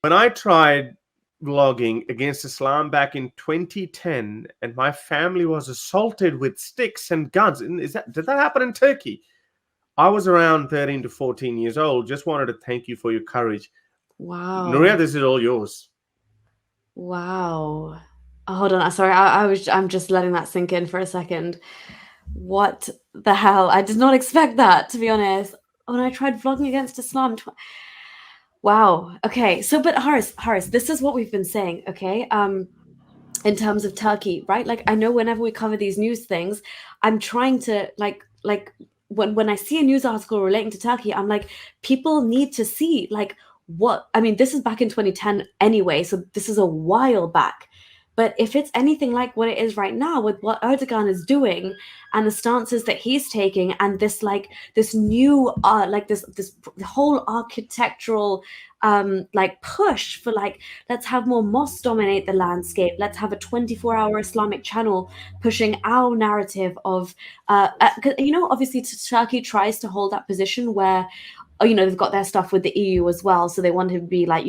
when I tried vlogging against Islam back in 2010, and my family was assaulted with sticks and guns. And did that happen in Turkey? I was around 13 to 14 years old. Just wanted to thank you for your courage. Wow. Nuria, this is all yours. Wow. Hold on. Sorry, I'm just letting that sink in for a second. What the hell? I did not expect that, to be honest. When I tried vlogging against Islam, wow. Okay. So, but Haris, this is what we've been saying. Okay. In terms of Turkey, right? Like I know whenever we cover these news things, I'm trying to like when I see a news article relating to Turkey, I'm like, people need to see like what I mean, this is back in 2010 anyway, so this is a while back. But if it's anything like what it is right now with what Erdogan is doing and the stances that he's taking and this like this new like this whole architectural like push for like let's have more mosques dominate the landscape, let's have a 24-hour Islamic channel pushing our narrative of obviously Turkey tries to hold that position where they've got their stuff with the EU as well, so they want to be like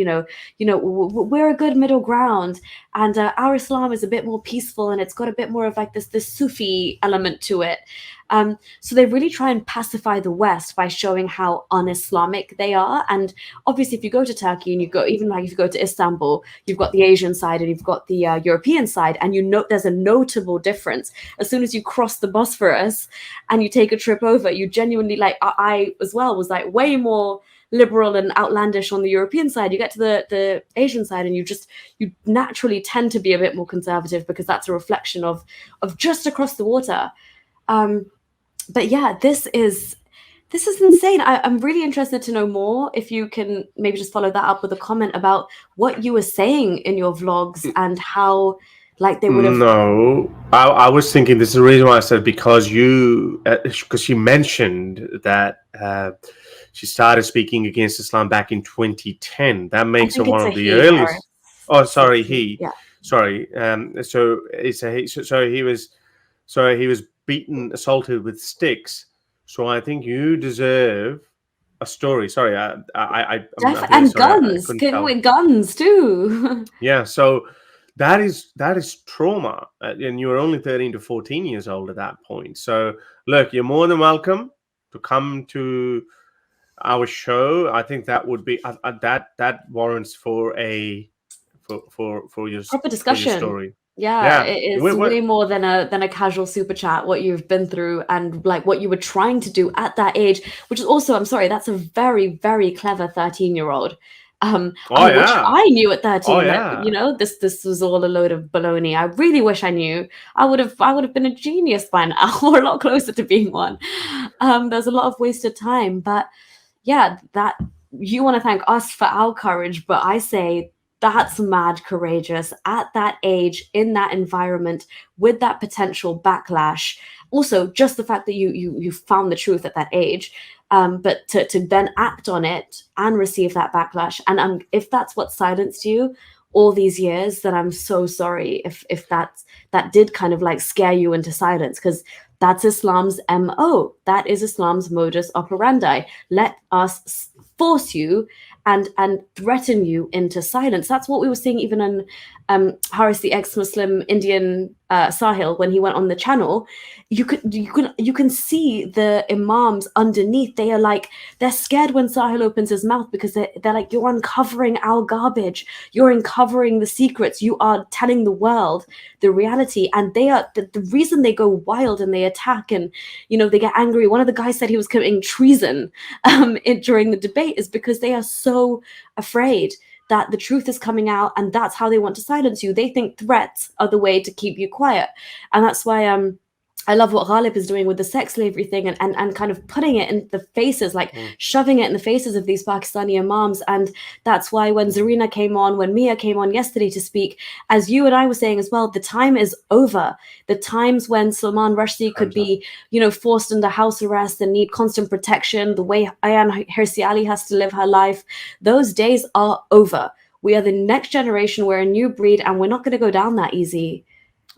we're a good middle ground, and our Islam is a bit more peaceful and it's got a bit more of like this Sufi element to it. So they really try and pacify the West by showing how un-Islamic they are. And obviously, if you go to Turkey and you go, even like if you go to Istanbul, you've got the Asian side and you've got the European side, and there's a notable difference. As soon as you cross the Bosphorus and you take a trip over, you genuinely like I as well was like way more liberal and outlandish on the European side. You get to the Asian side and you naturally tend to be a bit more conservative because that's a reflection of just across the water. But yeah, this is insane. I'm really interested to know more. If you can maybe just follow that up with a comment about what you were saying in your vlogs and how like they would have. No, I was thinking this is the reason why I said because she mentioned that she started speaking against Islam back in 2010. That I makes her think one it's a of the he, Harris. earliest. Oh, It's a sorry, he. he. Yeah. Sorry. So it's a he. So he was beaten, assaulted with sticks. So I think you deserve a story. Sorry, I'm really And sorry. I guns. couldn't tell. With guns too. Yeah. So that is trauma, and you were only 13 to 14 years old at that point. So look, you're more than welcome to come to our show. I think that would be that warrants for a Proper for your discussion. story. Yeah, Yeah. it is way more than a casual super chat, what you've been through and like what you were trying to do at that age, which is also, I'm sorry, that's a very, very clever 13-year-old. Oh I wish yeah. I knew at Oh 13 that, yeah. this was all a load of baloney. I really wish I knew. I would have been a genius by now, or a lot closer to being one. There's a lot of wasted time, but yeah, that you want to thank us for our courage, but I say that's mad courageous at that age, in that environment, with that potential backlash. Also, just the fact that you found the truth at that age, but to then act on it and receive that backlash, and if that's what silenced you all these years, then I'm so sorry if that did kind of like scare you into silence, because that's Islam's MO. That is Islam's modus operandi. Let us force you and threaten you into silence. That's what we were seeing even in Haris, the ex-Muslim Indian Sahil, when he went on the channel. You can see the imams underneath. They're scared when Sahil opens his mouth because they're like, you're uncovering our garbage. You're uncovering the secrets. You are telling the world the reality. And they are the reason they go wild and they attack and they get angry. One of the guys said he was committing treason during the debate is because they are so afraid that the truth is coming out, and that's how they want to silence you. They think threats are the way to keep you quiet. And that's why I love what Ghalib is doing with the sex slavery thing and kind of putting it in the faces, like shoving it in the faces of these Pakistani imams. And that's why when Zarina came on, when Mia came on yesterday to speak, as you and I were saying as well, the time is over. The times when Salman Rushdie could be, forced under house arrest and need constant protection, the way Ayan Hirsi Ali has to live her life, those days are over. We are the next generation. We're a new breed, and we're not going to go down that easy.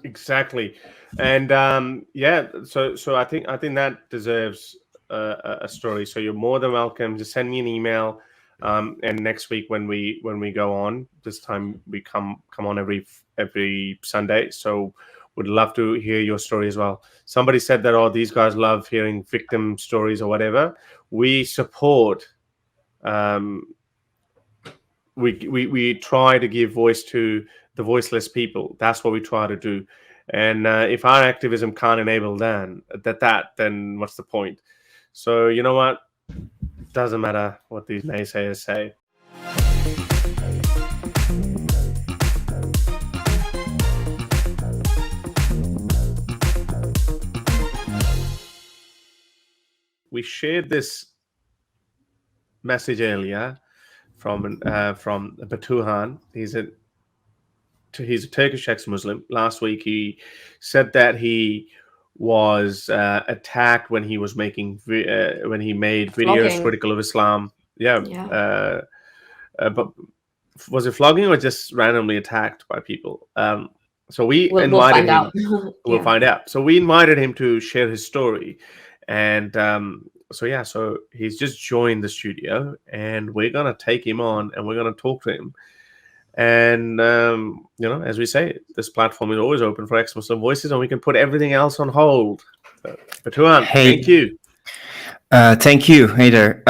Exactly. And so I think that deserves a story. So you're more than welcome. Just send me an email. And next week when we go on, this time we come on every Sunday. So would love to hear your story as well. Somebody said that, oh, these guys love hearing victim stories or whatever. We support. Um, we try to give voice to the voiceless people. That's what we try to do. And if our activism can't enable then what's the point? So you know what? Doesn't matter what these naysayers say. We shared this message earlier from Batuhan. He's a Turkish ex-Muslim. Last week he said that he was attacked when he was when he made videos Flogging. critical of Islam. Yeah, Yeah. but was it flogging or just randomly attacked by people? So we We'll invited find him. out. We'll Yeah. find out. So we invited him to share his story, and so he's just joined the studio, and we're gonna take him on, and we're gonna talk to him. And as we say, this platform is always open for ex-Muslim voices, and we can put everything else on hold. So, Batuhan, thank Hey, you. thank you. Hey there.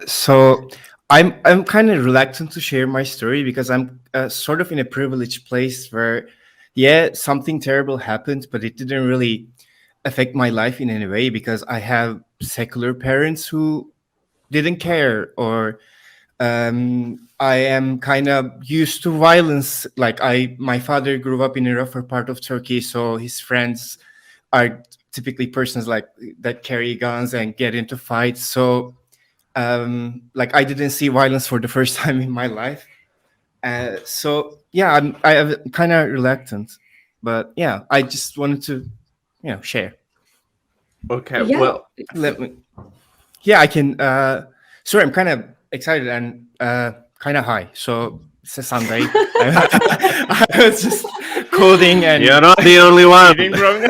So I'm kind of reluctant to share my story because I'm sort of in a privileged place where, yeah, something terrible happened, but it didn't really affect my life in any way because I have secular parents who didn't care, or I am kind of used to violence. Like my father grew up in a rougher part of Turkey, so his friends are typically persons like that carry guns and get into fights. So like I didn't see violence for the first time in my life. So yeah, I'm kind of reluctant, but yeah, I just wanted to share. Okay, Yeah. well, Let me. Yeah, I can. Sorry, I'm kind of excited and kind of high. So it's a Sunday. I was just coding and you're not the only one. reading from.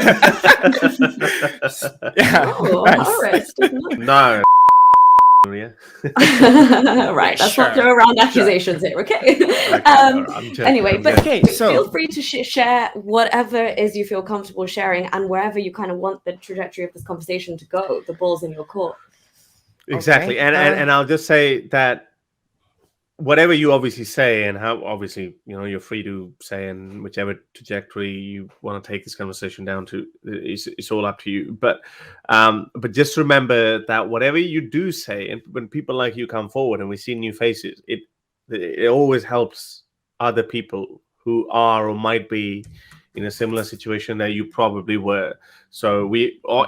Yeah, Oh, nice. Horace does not. No. Yeah. Right, let's Sure, not throw around sure. accusations here, okay? Okay, all right, I'm joking, Anyway, I'm but joking. Okay, so feel free to share whatever is you feel comfortable sharing and wherever you kind of want the trajectory of this conversation to go. The ball's in your court. Exactly. okay, And I'll just say that whatever you obviously say, and how obviously you're free to say, and whichever trajectory you want to take this conversation down to, it's all up to you. But just remember that whatever you do say, and when people like you come forward and we see new faces, it always helps other people who are or might be in a similar situation that you probably were. So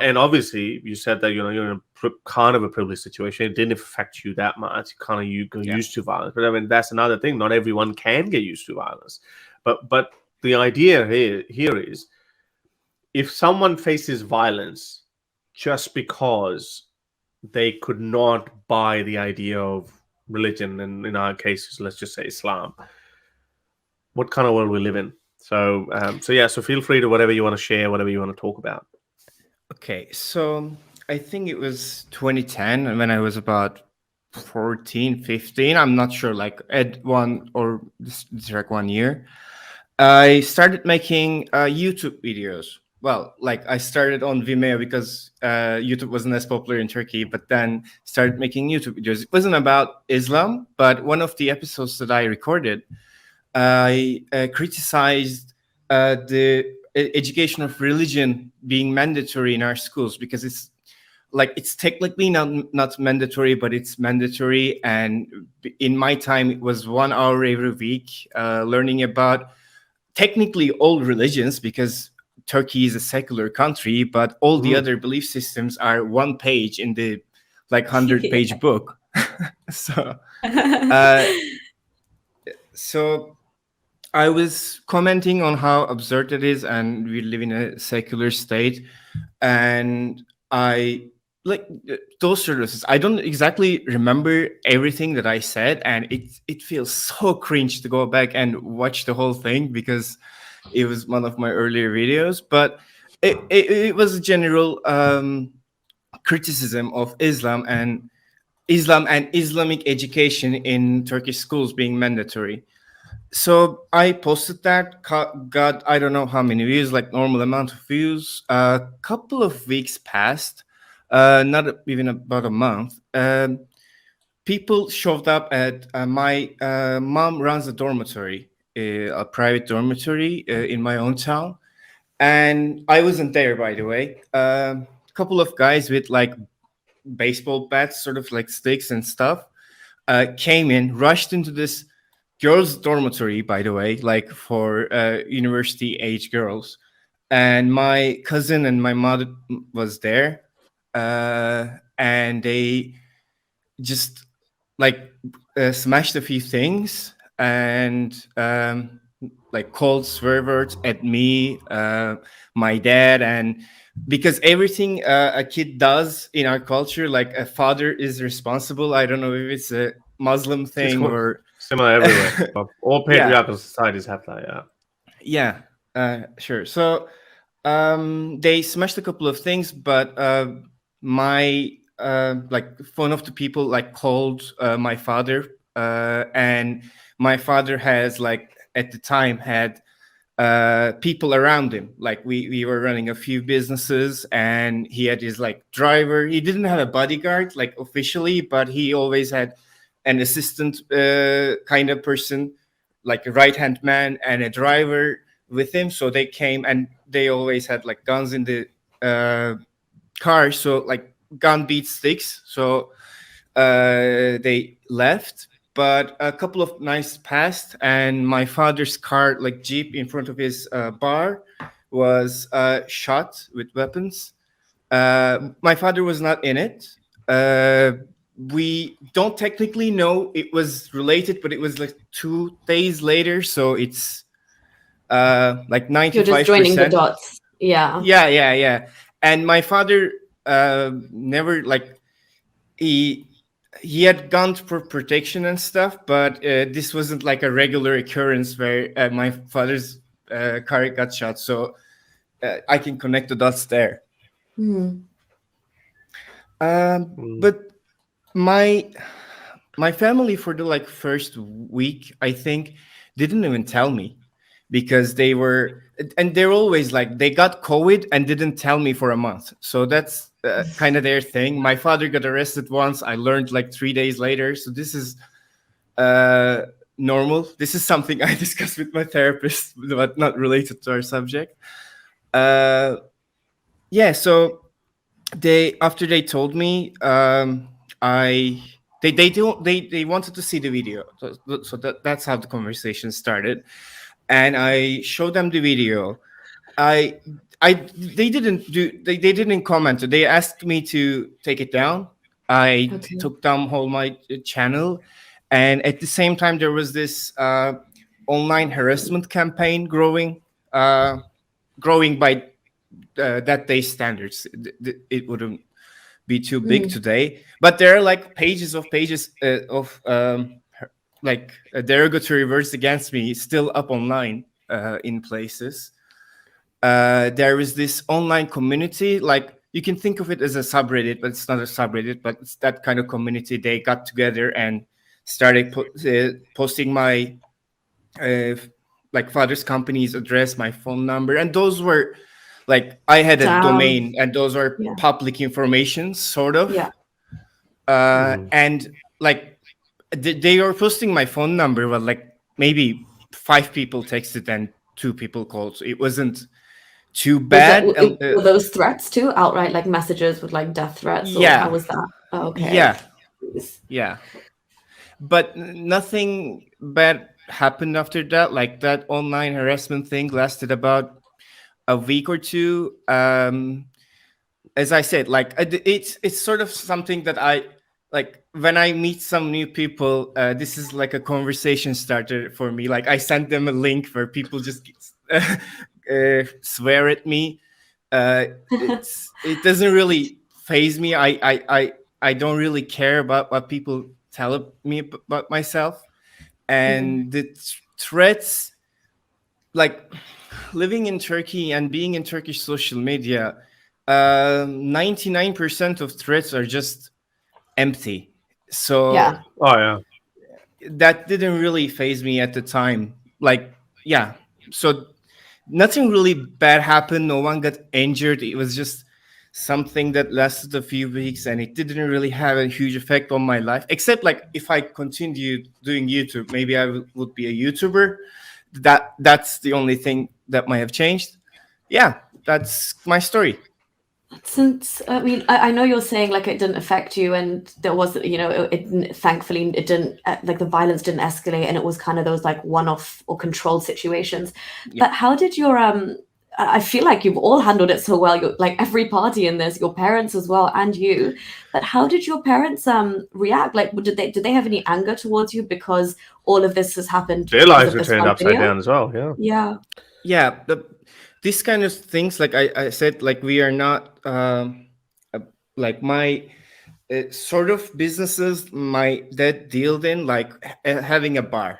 and obviously you said that you're in a kind of a privileged situation. It didn't affect you that much. Kind of you go yeah, used to violence, but I mean that's another thing. Not everyone can get used to violence, but the idea here is if someone faces violence just because they could not buy the idea of religion, and in our cases, let's just say Islam, what kind of world we live in? So, so feel free to whatever you want to share, whatever you want to talk about. okay. So I think it was 2010 when I was about 14, 15. I'm not sure, like at one or this like 1 year. I started making YouTube videos. Well, like I started on Vimeo because YouTube wasn't as popular in Turkey, but then started making YouTube videos. It wasn't about Islam, but one of the episodes that I recorded, I criticized the education of religion being mandatory in our schools because it's technically not mandatory, but it's mandatory. And in my time, it was 1 hour every week learning about technically all religions because Turkey is a secular country, but all the other belief systems are one page in the 100-page book. So, so I was commenting on how absurd it is, and we live in a secular state, and I like those services. I don't exactly remember everything that I said, and it feels so cringe to go back and watch the whole thing because it was one of my earlier videos. But it was a general criticism of Islam, and Islam and Islamic education in Turkish schools being mandatory. So I posted that, got I don't know how many views, like normal amount of views. A couple of weeks passed, not even about a month. People showed up at my mom runs a dormitory, a private dormitory in my own town, and I wasn't there, by the way. A couple of guys with like baseball bats, sort of like sticks and stuff, came in, rushed into this girls' dormitory, by the way, like for university age girls. And my cousin and my mother was there, and they just like smashed a few things and like called swear words at me, my dad, and because everything a kid does in our culture, like a father is responsible. I don't know if it's a Muslim It's thing or similar everywhere. But all yeah, patriarchal societies have that. Yeah. yeah, sure. So they smashed a couple of things, but my like one of the people like called my father, and my father has like at the time had people around him. Like we were running a few businesses, and he had his like driver. He didn't have a bodyguard like officially, but he always had an assistant kind of person, like a right hand man and a driver with him. So they came, and they always had like guns in the car. So like gun beats sticks. So they left. But a couple of nights passed, and my father's car, like Jeep in front of his bar, was shot with weapons. My father was not in it. Uh, we don't technically know it was related, but it was like 2 days later. So it's like You're just joining the 95%. dots. Yeah. Yeah. And my father never like he had gone for protection and stuff, but this wasn't like a regular occurrence where my father's car got shot. So I can connect the dots there. Hmm. Mm. But my my family for the like first week, I think, didn't even tell me because they were, and they're always like they got COVID and didn't tell me for a month. So that's kind of their thing. My father got arrested once. I learned like 3 days later. So this is uh, normal. This is something I discussed with my therapist, but not related to our subject. Uh, yeah. So they after they told me, I they wanted to see the video. So that's how the conversation started, and I showed them the video. I they didn't comment. They asked me to take it down. I Okay. took down whole my channel, and at the same time there was this online harassment campaign uh, growing by that day standards. It wouldn't be too big Mm. today, but there are like pages of like derogatory words against me still up online in places. There is this online community, like you can think of it as a subreddit, but it's not a subreddit, but it's that kind of community. They got together and started posting my uh, like father's company's address, my phone number, and those were like I had a Damn. domain, and those are Yeah. public information, sort of. Yeah. Mm. And like they were posting my phone number, but like maybe 5 people texted and 2 people called. So it wasn't too Was that bad. were those threats too? Outright like messages with like death threats, or how Yeah, was that? Oh, okay. yeah, yeah. But nothing bad happened after that. Like that online harassment thing lasted about a week or two. As I said, like it's sort of something that I like when I meet some new people. This is like a conversation starter for me. Like I send them a link where people just swear at me. It doesn't really phase me. I don't really care about what people tell me about myself, Mm. and the threats, like living in Turkey and being in Turkish social media, 99% of threats are just empty. So Yeah. Oh yeah. that didn't really phase me at the time. Like, yeah. So nothing really bad happened. No one got injured. It was just something that lasted a few weeks, and it didn't really have a huge effect on my life. Except like if I continued doing YouTube, maybe I would be a YouTuber. That's the only thing that might have changed. Yeah, that's my story. Since I mean, I know you're saying like it didn't affect you, and there wasn't, thankfully it didn't, like the violence didn't escalate, and it was kind of those like one-off or controlled situations. Yeah. But how did your I feel like you've all handled it so well. You're like every party in this, your parents as well, and you. But how did your parents react? Like, did they have any anger towards you because all of this has happened Their because lives of were this turned one upside video? down as well. Yeah. Yeah, Yeah, this kind of things, like I said, like we are not uh, like my sort of businesses my dad dealt in, like having a bar.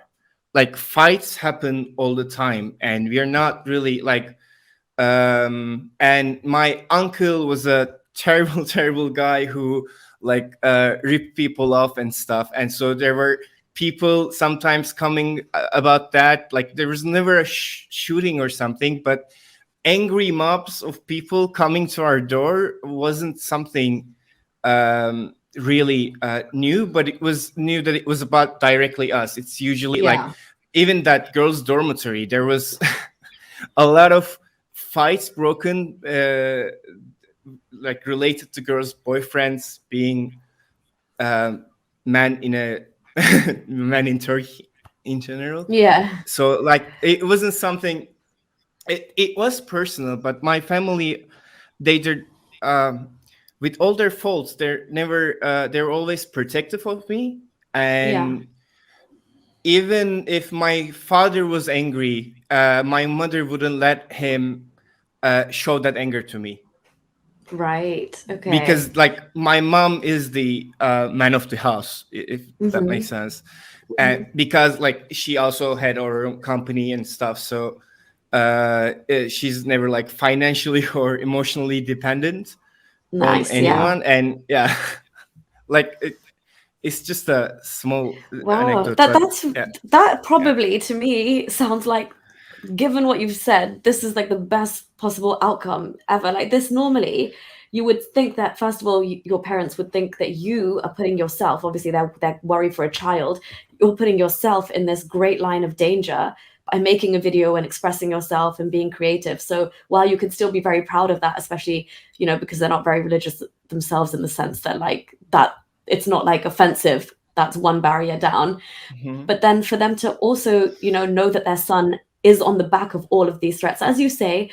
Like fights happen all the time, and we are not really like and my uncle was a terrible terrible guy who like ripped people off and stuff, and so there were people sometimes coming about that. Like there was never a shooting or something, but angry mobs of people coming to our door wasn't something really new, but it was new that it was about directly us. It's usually like yeah, even that girls dormitory, there was a lot of fights broken, like related to girls boyfriends being um, man in a man in Turkey in general. yeah, So like it wasn't something, it was personal, but my family, they did, um, with all their faults, they're never they're always protective of me. yeah. And even if my father was angry, my mother wouldn't let him show that anger to me, Right. Okay. because like my mom is the man of the house, if that makes Mm-hmm. sense. And because like she also had her own company and stuff, so she's never like financially or emotionally dependent on Nice. Yeah. anyone. And yeah, like it's just a small Wow. anecdote, but yeah, That yeah. probably to me sounds like, given what you've said, this is like the best possible outcome ever. Like this, normally you would think that first of all, your parents would think that you are putting yourself, obviously they're worried for a child, you're putting yourself in this great line of danger by making a video and expressing yourself and being creative. So while you can still be very proud of that, especially, because they're not very religious themselves, in the sense that like that it's not like offensive, that's one barrier down. Mhm. But then for them to also know that their son is on the back of all of these threats, as you say,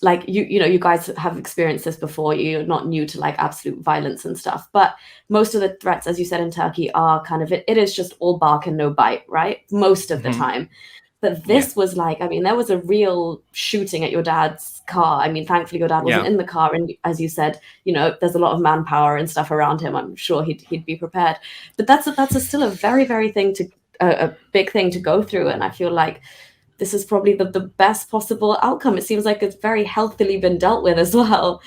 like you guys have experienced this before, you're not new to like absolute violence and stuff, but most of the threats, as you said, in Turkey are kind of, it is just all bark and no bite, right, most of the Mhm. time. But Yeah, this was like, I mean, there was a real shooting at your dad's car. I mean, thankfully your dad wasn't yeah. in the car, and as you said, there's a lot of manpower and stuff around him. I'm sure he'd be prepared. But still a very very thing to a big thing to go through, and I feel like this is probably the best possible outcome. It seems like it's very healthily been dealt with as well.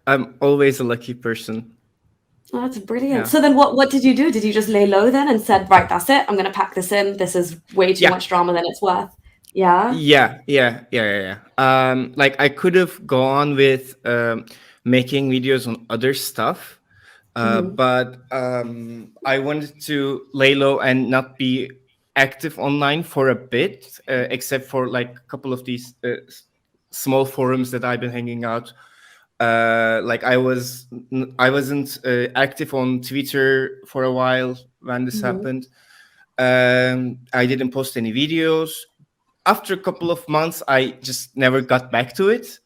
I'm always a lucky person. Oh, that's brilliant. Yeah, So then what did you do? Did you just lay low then and said, right, that's it, I'm going to pack this in, this is way too yeah, much drama than it's worth? Yeah. Like I could have gone with making videos on other stuff, Hmm. but I wanted to lay low and not be active online for a bit, except for like a couple of these small forums that I've been hanging out. Like I wasn't active on Twitter for a while when this Hmm. happened. I didn't post any videos. After a couple of months, I just never got back to it.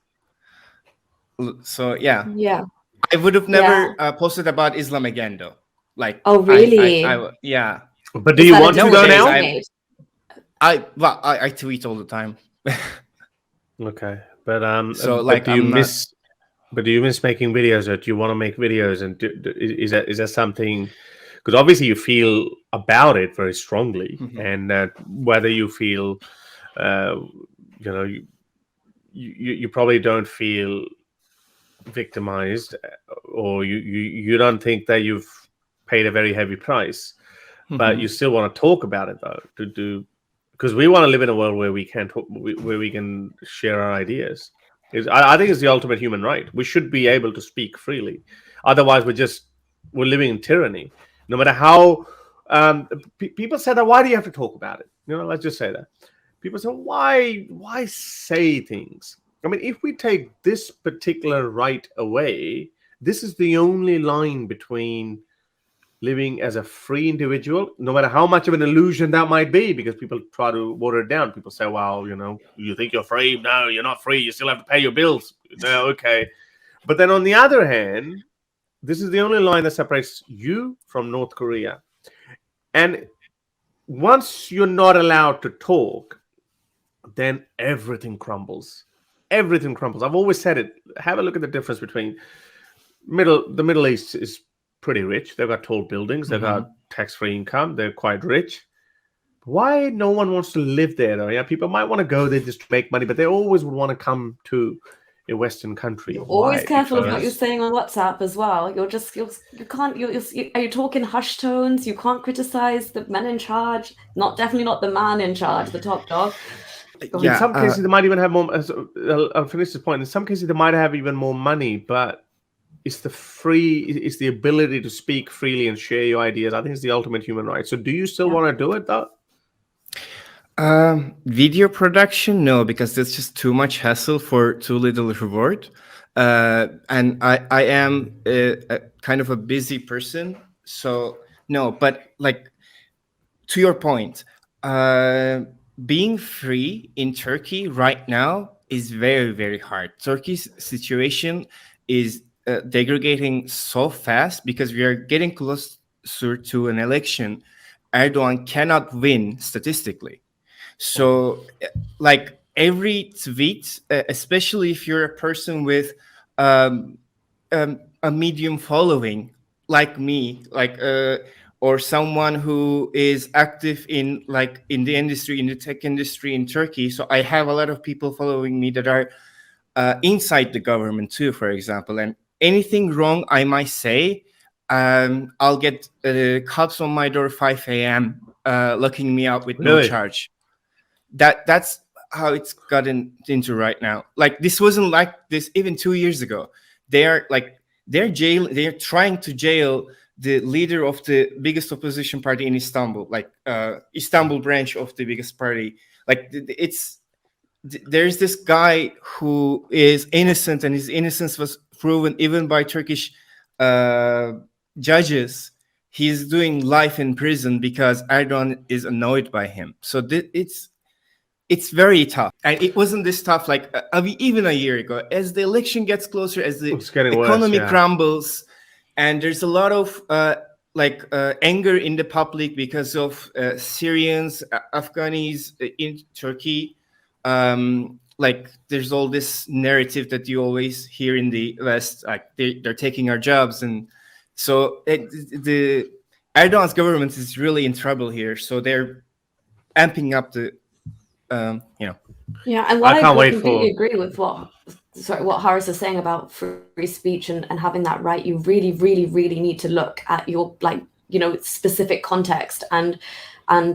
So yeah, Yeah. I would have Yeah. never posted about Islam again, though. Like Oh, really? yeah. But do Is you that a want to go Nowadays, decision you now? made? I tweet all the time. Okay, So but like I'm not. do you miss making videos, or do you want to make videos? And is that something? Because obviously you feel about it very strongly, Mhm. and whether you feel, uh, you know, you probably don't feel victimized, or you don't think that you've paid a very heavy price. But Mhm. you still want to talk about it though, to do, because we want to live in a world where we can talk, where we can share our ideas. I think it's the ultimate human right. We should be able to speak freely. Otherwise, we're living in tyranny. No matter how people say that, why do you have to talk about it? Let's just say that. People say, why say things? I mean, if we take this particular right away, this is the only line between living as a free individual, no matter how much of an illusion that might be, because people try to water it down. People say, well, you think you're free? No, you're not free. You still have to pay your bills. No, okay. But then on the other hand, this is the only line that separates you from North Korea. And once you're not allowed to talk, then everything crumbles. Everything crumbles. I've always said it. Have a look at the difference between the Middle East is pretty rich. They've got tall buildings. They've got tax-free income. They're quite rich. Why no one wants to live there, though? Yeah, people might want to go there just to make money, but they always would want to come to a Western country. You're always Why? careful of what Because you're saying on WhatsApp as well. You can't. Are you talking hush tones? You can't criticize the men in charge. Definitely not the man in charge, the top dog. in some cases they might even have more. I'll finish this point. In some cases they might have even more money, but it's the ability to speak freely and share your ideas. I think it's the ultimate human right. So do you still want to do it though? Video production, no, because that's just too much hassle for too little reward. And I am a kind of a busy person, so no. But like, to your point, being free in Turkey right now is very, very hard. Turkey's situation is degrading so fast because we are getting closer to an election. Erdogan cannot win statistically. So, like, every tweet, especially if you're a person with a medium following, like me, or someone who is active in the industry, in the tech industry in Turkey. So I have a lot of people following me that are inside the government too, for example. And anything wrong I might say, I'll get cops on my door 5 a.m. Locking me out with no charge. That's how it's gotten into right now. Like, this wasn't like this even 2 years ago. They're trying to jail the leader of the biggest opposition party in Istanbul, Istanbul branch of the biggest party. Like, there's this guy who is innocent, and his innocence was proven even by Turkish judges. He's doing life in prison because Erdogan is annoyed by him. So it's very tough, and it wasn't this tough even a year ago. As the election gets closer, as the economy crumbles, and there's a lot of anger in the public because of Syrians, Afghanis in Turkey. There's all this narrative that you always hear in the West, like they're taking our jobs, and so the Erdogan's government is really in trouble here. So they're amping up the Yeah, and while I completely agree with what Horace is saying about free speech and having that right, you really, really, really need to look at your specific context and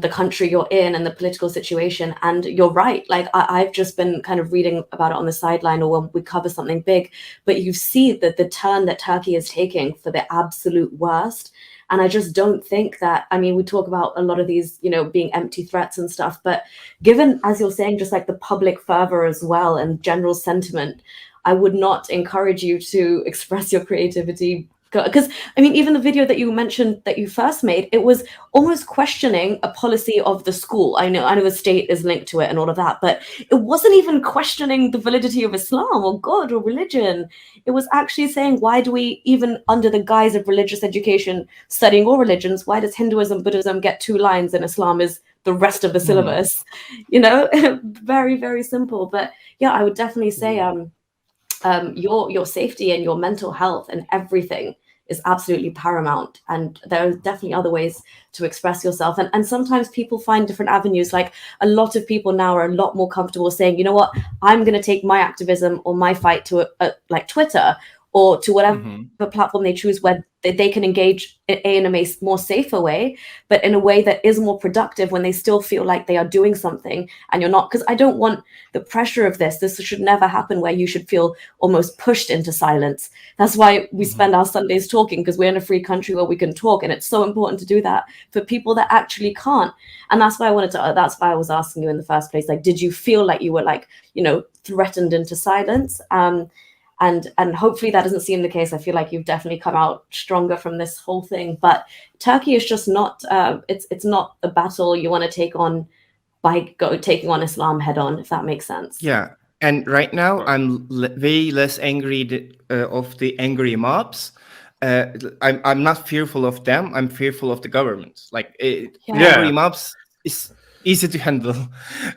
the country you're in and the political situation. And you're right. Like, I've just been kind of reading about it on the sideline or when we cover something big, but you see that the turn that Turkey is taking for the absolute worst. And I just don't think that, I mean, we talk about a lot of these, being empty threats and stuff, but given, as you're saying, just like the public fervor as well and general sentiment, I would not encourage you to express your creativity. Because, I mean, even the video that you mentioned that you first made, it was almost questioning a policy of the school. I know the state is linked to it and all of that, but it wasn't even questioning the validity of Islam or God or religion. It was actually saying, why do we, even under the guise of religious education, studying all religions, why does Hinduism, Buddhism get 2 lines and Islam is the rest of the syllabus? Very, very simple. But yeah, I would definitely say your safety and your mental health and everything is absolutely paramount. And there are definitely other ways to express yourself. And sometimes people find different avenues. Like, a lot of people now are a lot more comfortable saying, you know what, I'm going to take my activism or my fight to like Twitter or to whatever Mhm. platform they choose, where they can engage in a more safer way, but in a way that is more productive, when they still feel like they are doing something and you're not. Because I don't want the pressure of this should never happen where you should feel almost pushed into silence. That's why we spend our Sundays talking, because we're in a free country where we can talk, and it's so important to do that for people that actually can't. And that's why that's why I was asking you in the first place, like, did you feel like you were, like, threatened into silence? And hopefully that doesn't seem the case. I feel like you've definitely come out stronger from this whole thing. But Turkey is just not it's not a battle you want to take on by taking on Islam head on, if that makes sense. Yeah, and right now Right. I'm way less angry of the angry mobs. I'm not fearful of them. I'm fearful of the government. Like angry Yeah. mobs is easy to handle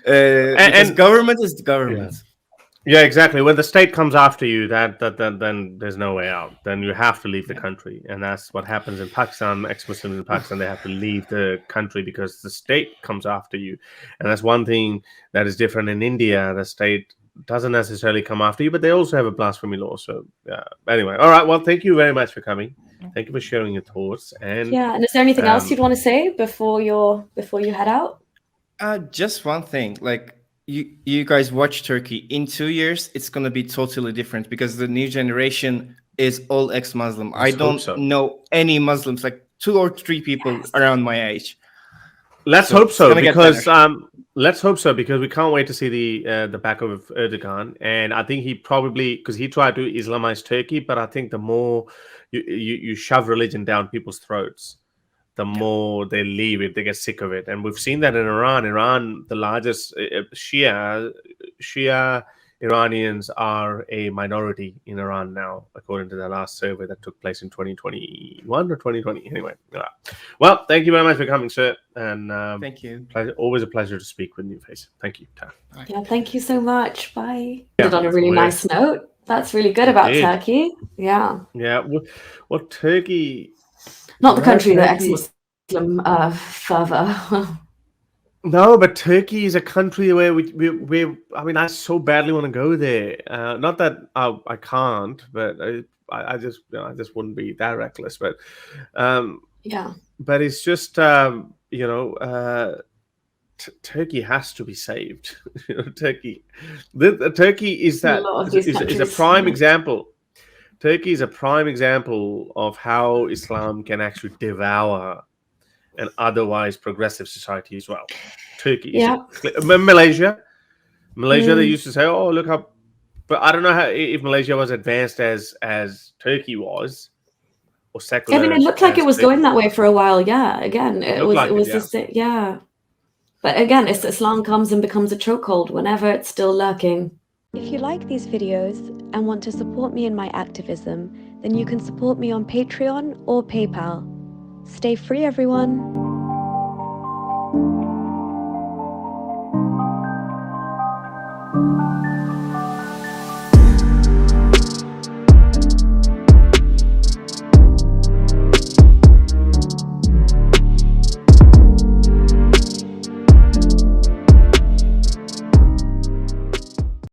because And government is the yeah. government. Yeah, exactly. When the state comes after you, then there's no way out. Then you have to leave the Yeah. country, and that's what happens in Pakistan. Ex-Muslims in Pakistan, they have to leave the country because the state comes after you, and that's one thing that is different in India. The state doesn't necessarily come after you, but they also have a blasphemy law. So yeah. Anyway, all right. Well, thank you very much for coming. Thank you for sharing your thoughts. And Yeah. And is there anything else um, you'd want to say before you head out? Just one thing, like you guys watch Turkey. In 2 years, it's gonna be totally different because the new generation is all ex-Muslim. I let's hope don't so. know any Muslims, like 2 or 3 people Yes. around my age. Let's So hope it's so gonna get better. because we can't wait to see the back of Erdogan, and I think he probably, because he tried to Islamize Turkey, but I think the more you shove religion down people's throats, the more they leave it, they get sick of it, and we've seen that in Iran. Iran, the largest Shia Iranians are a minority in Iran now, according to the last survey that took place in 2021 or 2020. Anyway, well, thank you very much for coming, sir, and Thank you. always a pleasure to speak with you, Face. Thank you, Tan. Yeah, thank you so much. Bye. Yeah, Did on a really we nice note. That's really good about did. Turkey. Yeah. Yeah, well, Turkey, Not the country that Turkey. ex-Muslim further. No, but Turkey is a country where we I mean, I so badly want to go there. Not that I can't, but I just I just wouldn't be that reckless. Um, Yeah. but it's just Turkey has to be saved. Turkey, Turkey is A lot of these is a countries. prime example. Turkey is a prime example of how Islam can actually devour an otherwise progressive society as well. Turkey is Yeah. Malaysia. Malaysia, they Mm. used to say, "Oh, look how," but I don't know how if Malaysia was advanced as Turkey was, or I secular mean, it looked like it as was Turkey going that was. way for a while. Yeah. Again, It it looked was like it it, was yeah. just yeah. But again, it's Islam comes and becomes a chokehold whenever it's still lurking. If you like these videos and want to support me in my activism, then you can support me on Patreon or PayPal. Stay free, everyone.